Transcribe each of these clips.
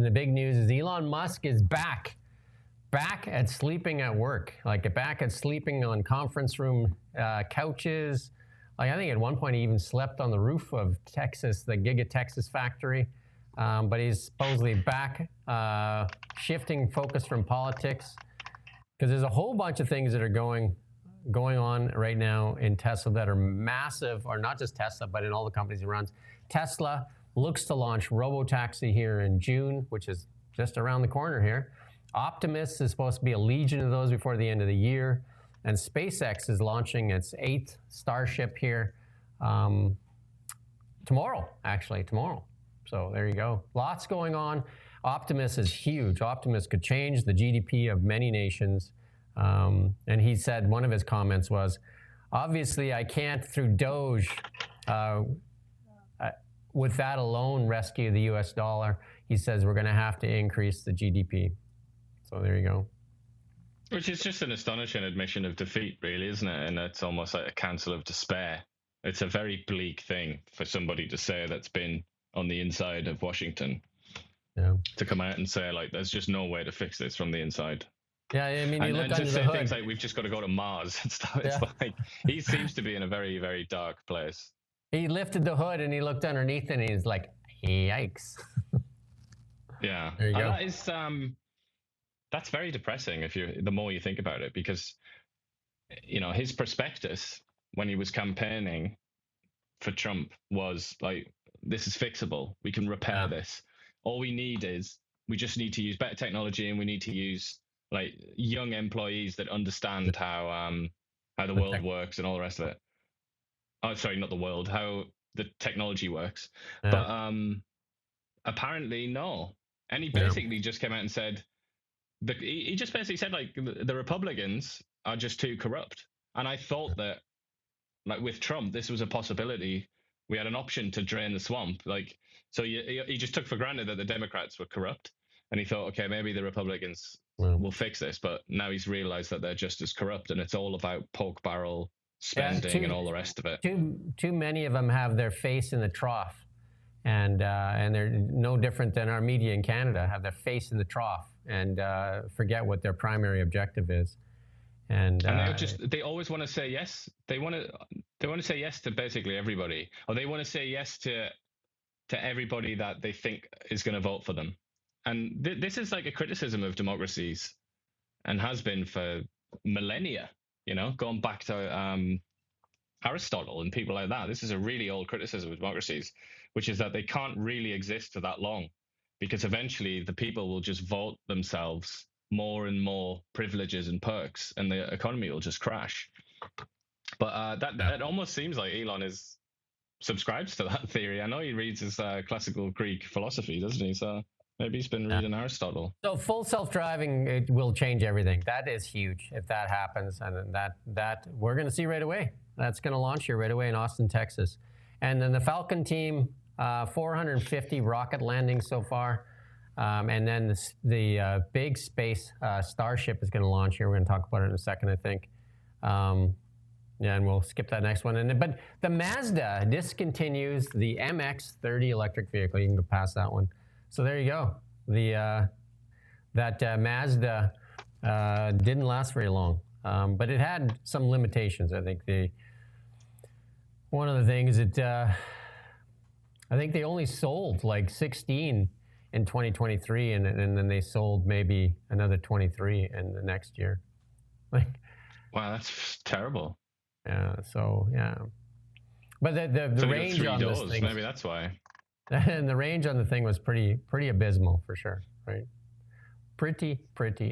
the big news is Elon Musk is back at sleeping at work, like back at sleeping on conference room couches. Like I think at one point he even slept on the roof of Texas, the Giga Texas factory. But he's supposedly back, shifting focus from politics, because there's a whole bunch of things that are going on right now in Tesla that are massive, or not just Tesla, but in all the companies he runs. Tesla looks to launch robotaxi here in June, which is just around the corner here. Optimus is supposed to be a legion of those before the end of the year. And SpaceX is launching its 8th Starship here tomorrow. So there you go. Lots going on. Optimus is huge. Optimus could change the GDP of many nations. And he said, one of his comments was, obviously I can't through Doge, with that alone, rescue the US dollar. He says we're going to have to increase the GDP. So there you go. Which is just an astonishing admission of defeat, really, isn't it? And it's almost like a counsel of despair. It's a very bleak thing for somebody to say that's been on the inside of Washington, to come out and say, like, there's just no way to fix this from the inside. Yeah, I mean, you look and under to the say hood. things like, we've just got to go to Mars and stuff. It's like, he seems to be in a very, very dark place. He lifted the hood and he looked underneath and he's like, yikes. Yeah. There you go. That is, that's very depressing the more you think about it, because, you know, his prospectus when he was campaigning for Trump was like, this is fixable. We can repair this. All we need is, we just need to use better technology, and we need to use like young employees that understand how the world works and all the rest of it. Oh, sorry, not the world, how the technology works. But apparently no. And he basically just came out and said, he just basically said, like, the Republicans are just too corrupt. And I thought that, like, with Trump, this was a possibility. We had an option to drain the swamp. Like, so he just took for granted that the Democrats were corrupt. And he thought, okay, maybe the Republicans will fix this. But now he's realized that they're just as corrupt, and it's all about poke barrel spending and all the rest of it. Too many of them have their face in the trough. And they're no different than our media in Canada, have their face in the trough and forget what their primary objective is. And they always want to say yes. They want to say yes to basically everybody, or they want to say yes to everybody that they think is going to vote for them. And this is like a criticism of democracies, and has been for millennia. You know, going back to Aristotle and people like that. This is a really old criticism of democracies, which is that they can't really exist for that long, because eventually the people will just vote themselves more and more privileges and perks, and the economy will just crash. But that almost seems like Elon subscribes to that theory. I know he reads his classical Greek philosophy, doesn't he? So maybe he's been reading Aristotle. So full self-driving, it will change everything. That is huge if that happens, and that we're going to see right away. That's going to launch here right away in Austin, Texas. And then the Falcon team, 450 rocket landings so far. And then the big space Starship is going to launch here. We're going to talk about it in a second, I think. Yeah, and we'll skip that next one. But the Mazda discontinues the MX-30 electric vehicle. You can go past that one. So there you go. That Mazda didn't last very long, but it had some limitations. I think one of the things that I think they only sold like 16 in 2023, and then they sold maybe another 23 in the next year. Like, wow, that's terrible. Yeah. So yeah, but the range on this thing, maybe that's why. And the range on the thing was pretty abysmal for sure, right? Pretty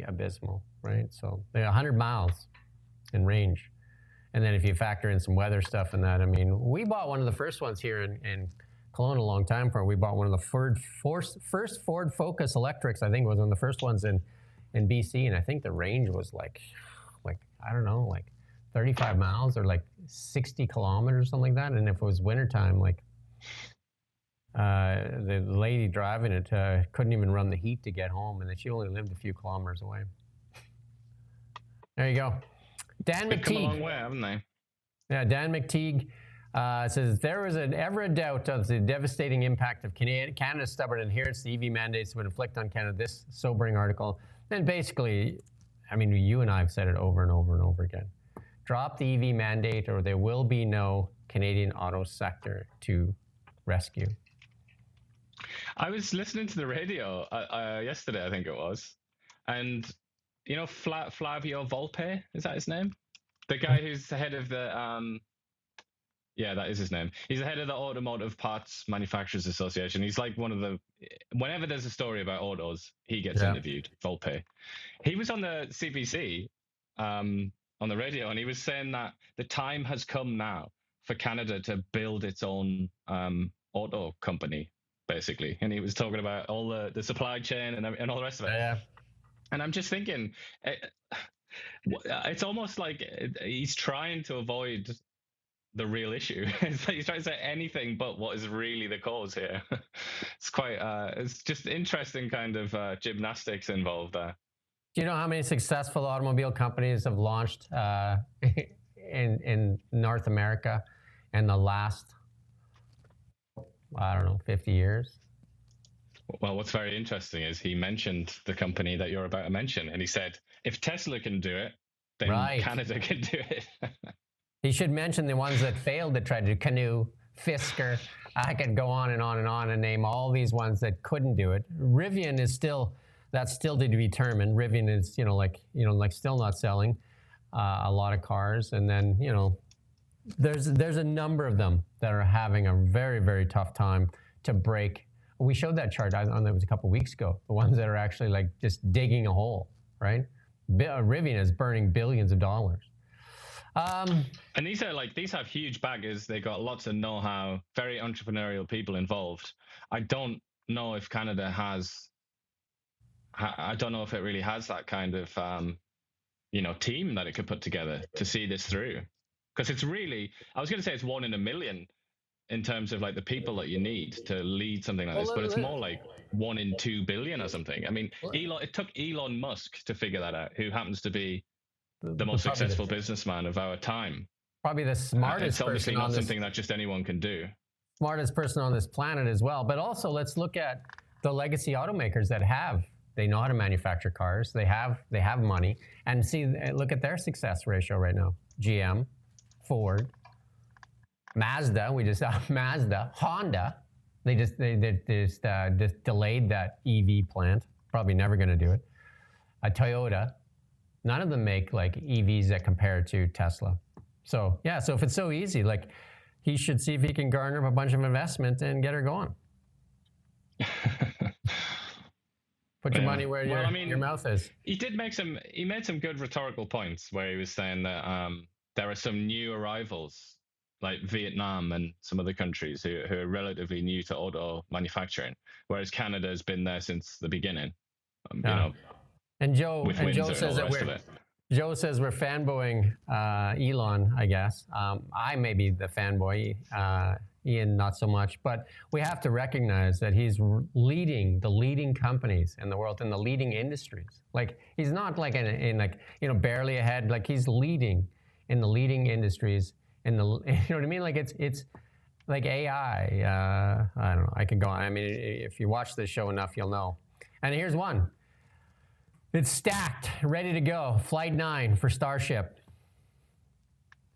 abysmal, right? So they're 100 miles in range. And then if you factor in some weather stuff and that, I mean, we bought one of the first ones here in Kelowna a long time ago. We bought one of the first Ford Focus electrics. I think it was one of the first ones in BC, and I think the range was like I don't know, like 35 miles or like 60 kilometers, something like that. And if it was wintertime, like the lady driving it couldn't even run the heat to get home, and then she only lived a few kilometers away. There you go. Dan They've come a long McTeague. way, haven't they? Yeah, Dan McTeague It says, there was ever a doubt of the devastating impact of Canada's stubborn adherence to EV mandates would inflict on Canada. This sobering article. And basically, I mean, you and I have said it over and over and over again. Drop the EV mandate or there will be no Canadian auto sector to rescue. I was listening to the radio yesterday, I think it was. And, you know, Flavio Volpe, is that his name? The guy who's the head of the... yeah, that is his name. He's the head of the Automotive Parts Manufacturers Association. He's like one of the... Whenever there's a story about autos, he gets interviewed, Volpe. He was on the CBC, on the radio, and he was saying that the time has come now for Canada to build its own auto company, basically. And he was talking about all the supply chain and all the rest of it. Yeah. And I'm just thinking, it's almost like he's trying to avoid the real issue. It's like he's trying to say anything but what is really the cause here. It's quite, it's just interesting kind of gymnastics involved there. Do you know how many successful automobile companies have launched in North America in the last, I don't know, 50 years? Well, what's very interesting is he mentioned the company that you're about to mention, and he said, if Tesla can do it, then Canada can do it. He should mention the ones that failed to try to do. Canoe, Fisker. I could go on and on and on and name all these ones that couldn't do it. Rivian is still, that's still to be determined. Rivian is, still not selling a lot of cars. And then, there's a number of them that are having a very, very tough time to break. We showed that chart, it was a couple of weeks ago. The ones that are actually like just digging a hole, right? Rivian is burning billions of dollars. And these have huge baggers. They got lots of know-how, very entrepreneurial people involved. I don't know if Canada has, I don't know if it really has that kind of, team that it could put together to see this through. Because it's really, I was going to say it's 1 in a million in terms of like the people that you need to lead something like this, but it's more like 1 in 2 billion or something. I mean, it took Elon Musk to figure that out, who happens to be the most successful businessman of our time. Probably the smartest it's obviously person not something that just anyone can do. Smartest person on this planet as well. But also let's look at the legacy automakers that they know how to manufacture cars. They have money, and look at their success ratio right now. GM, Ford, Mazda. We just saw Mazda, Honda. They just delayed that EV plant. Probably never going to do it. Toyota. None of them make like EVs that compare to Tesla. So yeah, so if it's so easy, like he should see if he can garner up a bunch of investment and get her going. Put your money where your mouth is. He made some good rhetorical points where he was saying that there are some new arrivals like Vietnam and some other countries who are relatively new to auto manufacturing, whereas Canada has been there since the beginning. And Joe says we're fanboying Elon, I guess. I may be the fanboy, Iain not so much, but we have to recognize that he's leading the leading companies in the world, in the leading industries. Like he's not like barely ahead. Like he's leading in the leading industries. You know what I mean? Like it's like AI. I don't know. I could go on. I mean, if you watch this show enough, you'll know. And here's one. It's stacked, ready to go. Flight 9 for Starship.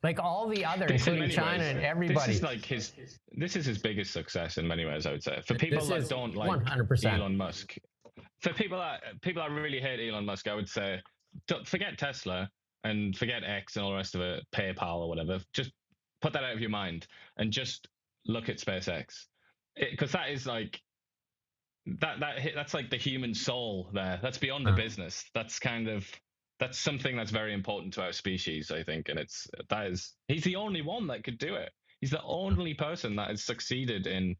Like all the other, including China and everybody. This is his biggest success in many ways, I would say. For people that don't like 100%. Elon Musk, for people that really hate Elon Musk, I would say, forget Tesla and forget X and all the rest of it, PayPal or whatever. Just put that out of your mind and just look at SpaceX, because that is like. That's like the human soul there. That's beyond the business. That's something that's very important to our species, I think. And he's the only one that could do it. He's the only person that has succeeded in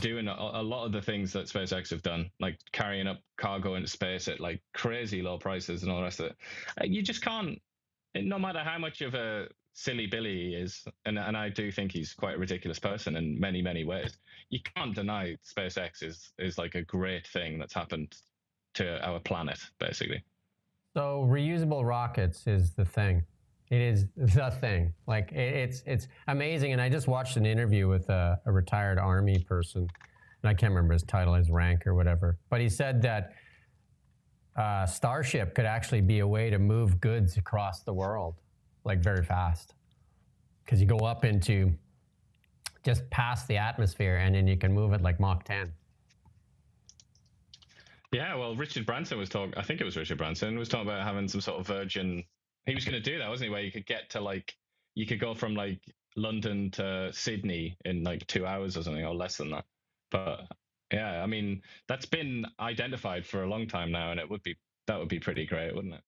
doing a lot of the things that SpaceX have done, like carrying up cargo into space at like crazy low prices and all the rest of it. You just can't, no matter how much of a silly Billy he is, and I do think he's quite a ridiculous person in many, many ways. You can't deny SpaceX is like a great thing that's happened to our planet, basically. So reusable rockets is the thing. It is the thing. Like it's amazing. And I just watched an interview with a retired Army person, and I can't remember his title, his rank, or whatever. But he said that Starship could actually be a way to move goods across the world, like very fast, because you go up into just past the atmosphere, and then you can move it like Mach 10. Yeah, well, Richard Branson was talking. I think it was Richard Branson was talking about having some sort of Virgin. He was going to do that, wasn't he? Where you could get to like, you could go from like London to Sydney in like 2 hours or something, or less than that. But yeah, I mean, that's been identified for a long time now, and that would be pretty great, wouldn't it?